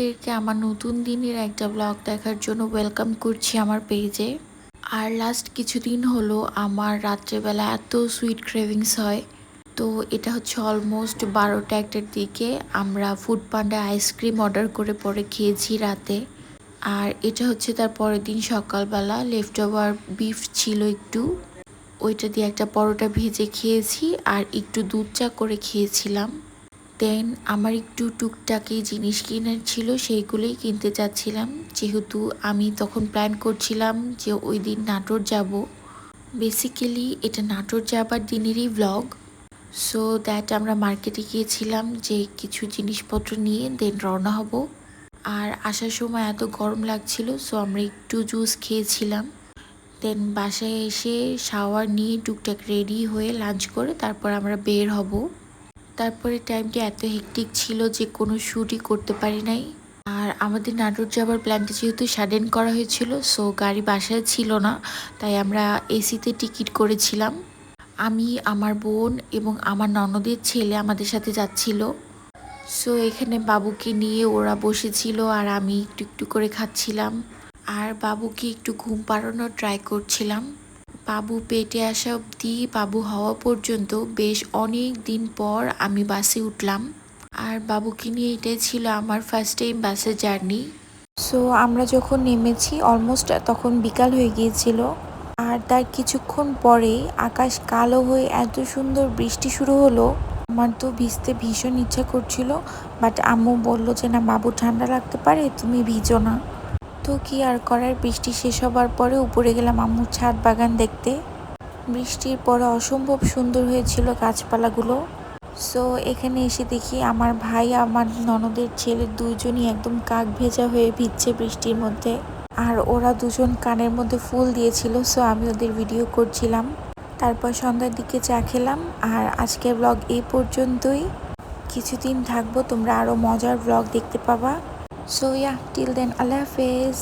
আপনাদেরকে আমার নতুন দিনের একটা ব্লগ দেখার জন্য ওয়েলকাম করছি আমার পেজে। আর লাস্ট কিছুদিন হলো আমার রাত্রেবেলা এত সুইট ক্রেভিংস হয়। তো এটা হচ্ছে অলমোস্ট 12টা একটার দিকে আমরা ফুড পান্ডা আইসক্রিম অর্ডার করে পরে খেয়েছি রাতে। আর এটা হচ্ছে তার পরের দিন সকালবেলা লেফট ওভার বিফ ছিল একটু, ওইটা দিয়ে একটা পরোটা ভেজে খেয়েছি আর একটু দুধ চা করে খেয়েছিলাম। দেন আমার একটু টুকটাকি জিনিস কেনার ছিল, সেইগুলোই কিনতে চাচ্ছিলাম, যেহেতু আমি তখন প্ল্যান করছিলাম যে ওই দিন নাটোর যাব। বেসিক্যালি এটা নাটোর যাবার দিনেরই ভ্লগ। সো দ্যাট আমরা মার্কেটে গিয়েছিলাম যে কিছু জিনিসপত্র নিয়ে দেন রওনা হব। আর আসার সময় এত গরম লাগছিল, সো আমরা একটু জুস খেয়েছিলাম। দেন বাসায় এসে শাওয়ার নিয়ে টুকটাক রেডি হয়ে লাঞ্চ করে তারপর আমরা বের হব। তারপরে টাইমটি এত হেক্টিক ছিল যে কোনো শ্যুটই করতে পারি নাই। আর আমাদের নাটোর যাবার প্ল্যানটা যেহেতু সাডেন করা হয়েছিল, সো গাড়ি বাসায় ছিল না, তাই আমরা এসিতে টিকিট করেছিলাম। আমি, আমার বোন এবং আমার ননদের ছেলে আমাদের সাথে যাচ্ছিল। সো এখানে বাবুকে নিয়ে ওরা বসেছিল আর আমি একটু একটু করে খাচ্ছিলাম আর বাবুকে একটু ঘুম পাড়ানোর ট্রাই করছিলাম। বাবু পেটে আসা অবধি, বাবু হওয়া পর্যন্ত বেশ অনেক দিন পর আমি বাসে উঠলাম। আর বাবুকে নিয়ে এটাই ছিল আমার ফার্স্ট টাইম বাসের জার্নি। সো আমরা যখন নেমেছি অলমোস্ট তখন বিকাল হয়ে গিয়েছিল। আর তার কিছুক্ষণ পরেই আকাশ কালো হয়ে এত সুন্দর বৃষ্টি শুরু হলো। আমার তো ভিজতে ভীষণ ইচ্ছা করছিল, বাট আম্মু বলল যে না বাবু ঠান্ডা লাগতে পারে, তুমি ভিজো না। তো কি আর করার, বৃষ্টি শেষ হবার পরে উপরে গেলাম আম্মুর ছাদ বাগান দেখতে। বৃষ্টির পরে অসম্ভব সুন্দর হয়েছিল গাছপালাগুলো। সো এখানে এসে দেখি আমার ভাই আমার ননদের ছেলে দুজনই একদম কাক ভেজা হয়ে ভিজছে বৃষ্টির মধ্যে। আর ওরা দুজন কানের মধ্যে ফুল দিয়েছিল, সো আমি ওদের ভিডিও করছিলাম। তারপর সন্ধ্যার দিকে চা খেলাম। আর আজকের ব্লগ এই পর্যন্তই। কিছুদিন থাকবো, তোমরা আরও মজার ব্লগ দেখতে পাবা। সো ইয়া, টিল দেন, আল্লাহ হাফেজ।